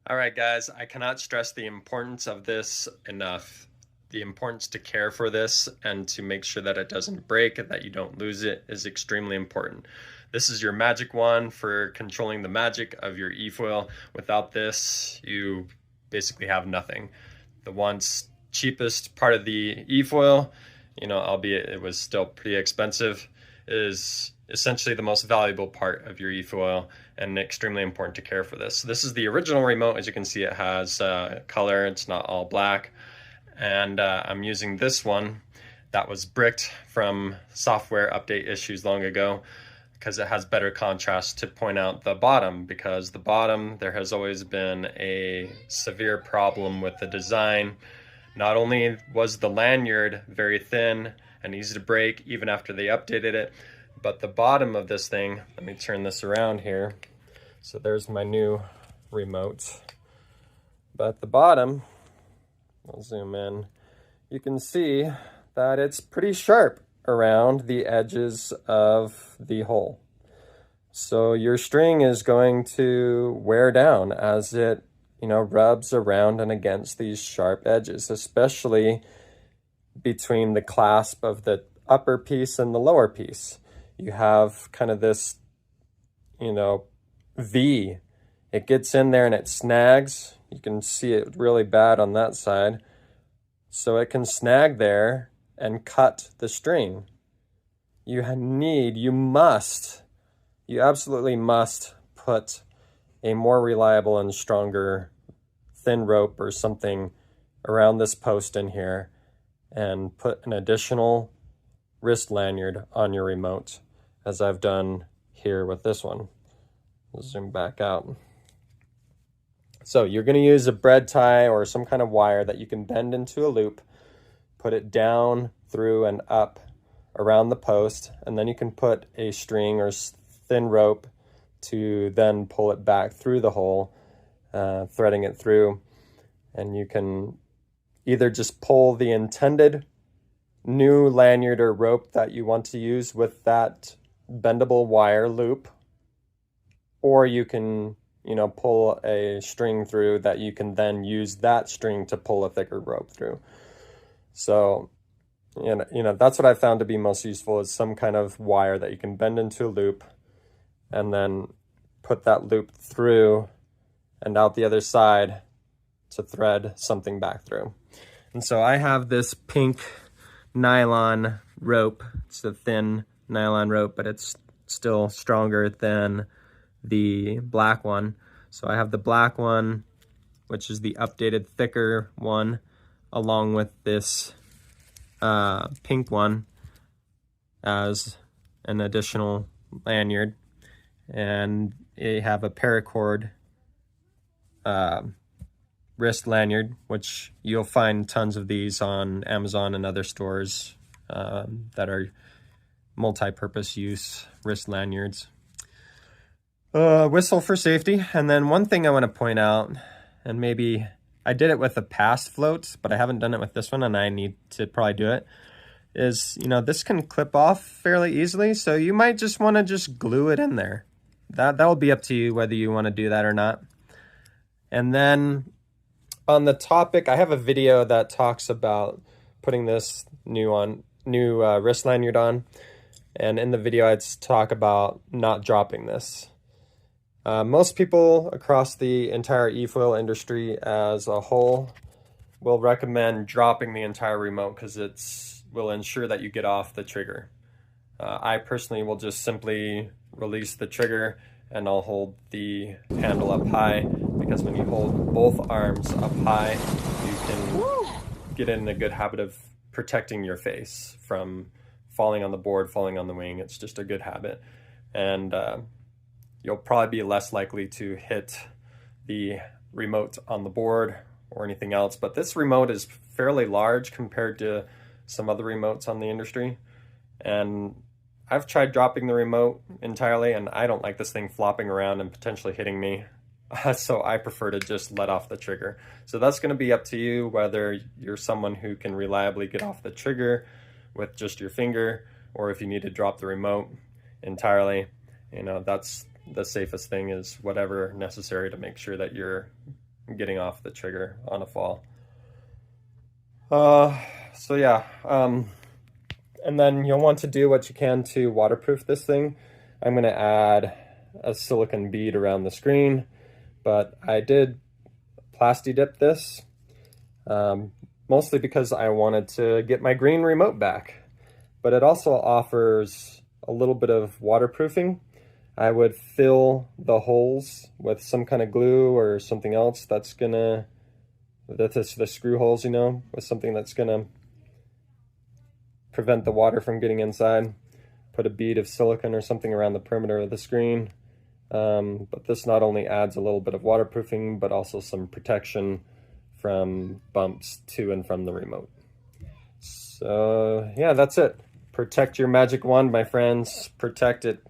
All right, guys, I cannot stress the importance of this enough. The importance to care for this and to make sure that it doesn't break and that you don't lose it is extremely important. This is your magic wand for controlling the magic of your eFoil. Without this, you basically have nothing. The once cheapest part of the eFoil, albeit it was still pretty expensive, is essentially the most valuable part of your eFoil and extremely important to care for this. So this is the original remote. As you can see, it has color. It's not all black. And I'm using this one that was bricked from software update issues long ago because it has better contrast to point out the bottom, because the bottom, there has always been a severe problem with the design. Not only was the lanyard very thin and easy to break even after they updated it, but the bottom of this thing, let me turn this around here. So there's my new remote. But the bottom, I'll zoom in, you can see that it's pretty sharp around the edges of the hole. So your string is going to wear down as it, rubs around and against these sharp edges, especially between the clasp of the upper piece and the lower piece. You have kind of this, V. It gets in there and it snags. You can see it really bad on that side. So it can snag there and cut the string. You absolutely must put a more reliable and stronger thin rope or something around this post in here and put an additional wrist lanyard on your remote, as I've done here with this one. I'll zoom back out. So you're going to use a bread tie or some kind of wire that you can bend into a loop, put it down, through, and up around the post, and then you can put a string or thin rope to then pull it back through the hole, threading it through, and you can either just pull the intended new lanyard or rope that you want to use with that bendable wire loop, or you can pull a string through that you can then use that string to pull a thicker rope through. So that's what I found to be most useful, is some kind of wire that you can bend into a loop and then put that loop through and out the other side to thread something back through. And so I have this pink nylon rope. It's a thin nylon rope, but it's still stronger than the black one. So I have the black one, which is the updated thicker one, along with this pink one as an additional lanyard. And I have a paracord wrist lanyard, which you'll find tons of these on Amazon and other stores that are multi-purpose use wrist lanyards. Whistle for safety. And then one thing I want to point out, and maybe I did it with a past float, but I haven't done it with this one, and I need to probably do it, is, this can clip off fairly easily, so you might just want to just glue it in there. That will be up to you whether you want to do that or not. And then on the topic, I have a video that talks about putting this new wrist lanyard on, and in the video I'd talk about not dropping this. Most people across the entire eFoil industry as a whole will recommend dropping the entire remote because it will ensure that you get off the trigger. I personally will just simply release the trigger and I'll hold the handle up high, because when you hold both arms up high, you can get in a good habit of protecting your face from falling on the board, falling on the wing. It's just a good habit. And you'll probably be less likely to hit the remote on the board or anything else. But this remote is fairly large compared to some other remotes on the industry. And I've tried dropping the remote entirely, and I don't like this thing flopping around and potentially hitting me. So I prefer to just let off the trigger. So that's going to be up to you, whether you're someone who can reliably get off the trigger with just your finger, or if you need to drop the remote entirely. That's the safest thing, is whatever necessary to make sure that you're getting off the trigger on a fall. So yeah, and then you'll want to do what you can to waterproof this thing. I'm going to add a silicone bead around the screen, but I did plasti dip this, mostly because I wanted to get my green remote back, but it also offers a little bit of waterproofing. I would fill the holes with some kind of glue or something else that's gonna, the screw holes, you know, with something that's gonna prevent the water from getting inside. Put a bead of silicone or something around the perimeter of the screen. But this not only adds a little bit of waterproofing, but also some protection from bumps to and from the remote. So yeah, that's it. Protect your magic wand, my friends. Protect it.